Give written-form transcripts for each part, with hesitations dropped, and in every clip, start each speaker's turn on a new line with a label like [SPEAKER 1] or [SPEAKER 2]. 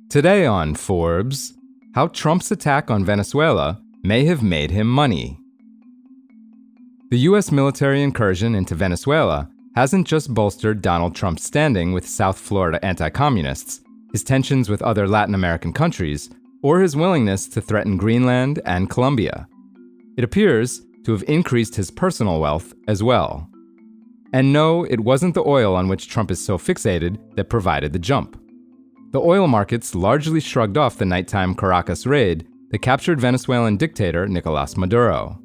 [SPEAKER 1] Today on Forbes, how Trump's attack on Venezuela may have made him money. The U.S. military incursion into Venezuela hasn't just bolstered Donald Trump's standing with South Florida anti-communists, his tensions with other Latin American countries, or his willingness to threaten Greenland and Colombia. It appears to have increased his personal wealth as well. And no, it wasn't the oil on which Trump is so fixated that provided the jump. The oil markets largely shrugged off the nighttime Caracas raid that captured Venezuelan dictator Nicolás Maduro.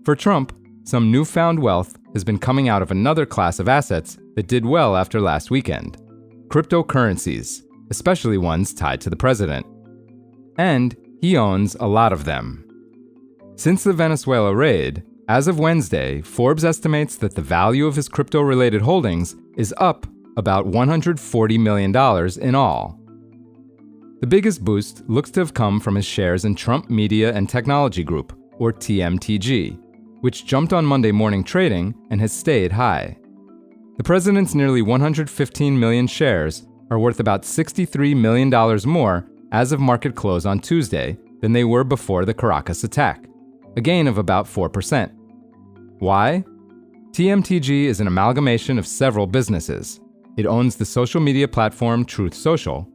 [SPEAKER 1] For Trump, some newfound wealth has been coming out of another class of assets that did well after last weekend: cryptocurrencies, especially ones tied to the president. And he owns a lot of them. Since the Venezuela raid, as of Wednesday, Forbes estimates that the value of his crypto-related holdings is up about $140 million in all. The biggest boost looks to have come from his shares in Trump Media and Technology Group, or TMTG, which jumped on Monday morning trading and has stayed high. The president's nearly 115 million shares are worth about $63 million more as of market close on Tuesday than they were before the Caracas attack, a gain of about 4%. Why? TMTG is an amalgamation of several businesses. It owns the social media platform Truth Social,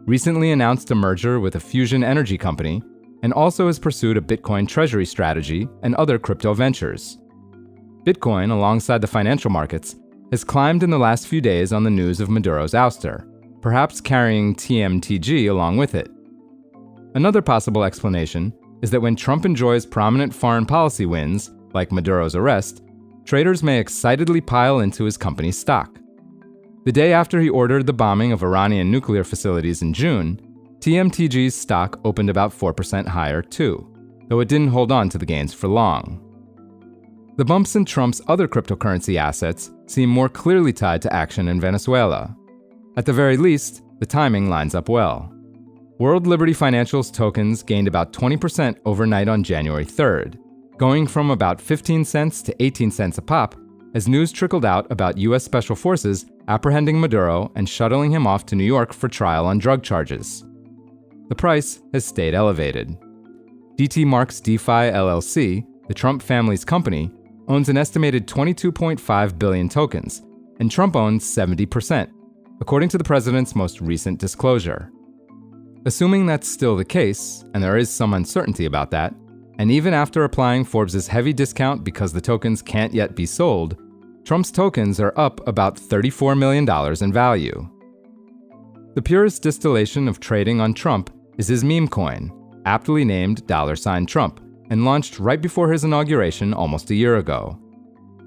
[SPEAKER 1] recently announced a merger with a fusion energy company, and also has pursued a Bitcoin treasury strategy and other crypto ventures. Bitcoin, alongside the financial markets, has climbed in the last few days on the news of Maduro's ouster, perhaps carrying TMTG along with it. Another possible explanation is that when Trump enjoys prominent foreign policy wins, like Maduro's arrest, traders may excitedly pile into his company's stock. The day after he ordered the bombing of Iranian nuclear facilities in June, TMTG's stock opened about 4% higher too, though it didn't hold on to the gains for long. The bumps in Trump's other cryptocurrency assets seem more clearly tied to action in Venezuela. At the very least, the timing lines up well. World Liberty Financial's tokens gained about 20% overnight on January 3rd, going from about 15 cents to 18 cents a pop as news trickled out about U.S. Special Forces apprehending Maduro and shuttling him off to New York for trial on drug charges. The price has stayed elevated. DT Marks DeFi LLC, the Trump family's company, owns an estimated 22.5 billion tokens, and Trump owns 70%, according to the president's most recent disclosure. Assuming that's still the case, and there is some uncertainty about that, and even after applying Forbes' heavy discount because the tokens can't yet be sold, Trump's tokens are up about $34 million in value. The purest distillation of trading on Trump is his meme coin, aptly named $Trump, and launched right before his inauguration almost a year ago.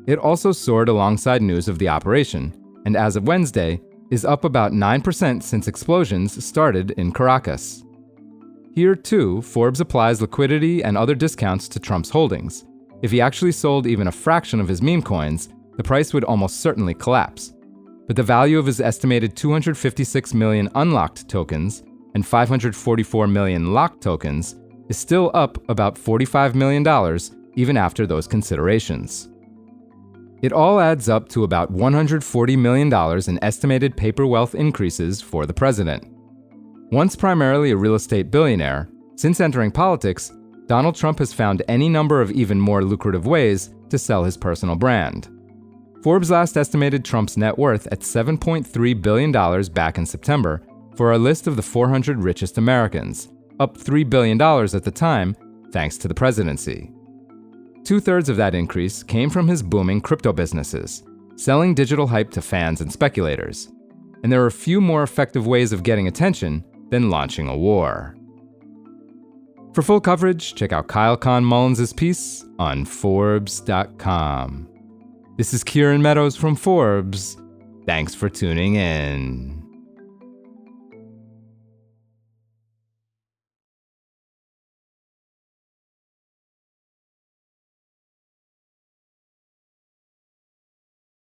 [SPEAKER 1] It also soared alongside news of the operation, and as of Wednesday, is up about 9% since explosions started in Caracas. Here, too, Forbes applies liquidity and other discounts to Trump's holdings. If he actually sold even a fraction of his meme coins, the price would almost certainly collapse. But the value of his estimated 256 million unlocked tokens and 544 million locked tokens is still up about $45 million even after those considerations. It all adds up to about $140 million in estimated paper wealth increases for the president. Once primarily a real estate billionaire, since entering politics, Donald Trump has found any number of even more lucrative ways to sell his personal brand. Forbes last estimated Trump's net worth at $7.3 billion back in September for a list of the 400 richest Americans, up $3 billion at the time, thanks to the presidency. 2/3 of that increase came from his booming crypto businesses, selling digital hype to fans and speculators. And there are few more effective ways of getting attention than launching a war. For full coverage, check out Kyle Kahn Mullins' piece on Forbes.com. This is Kieran Meadows from Forbes. Thanks for tuning in.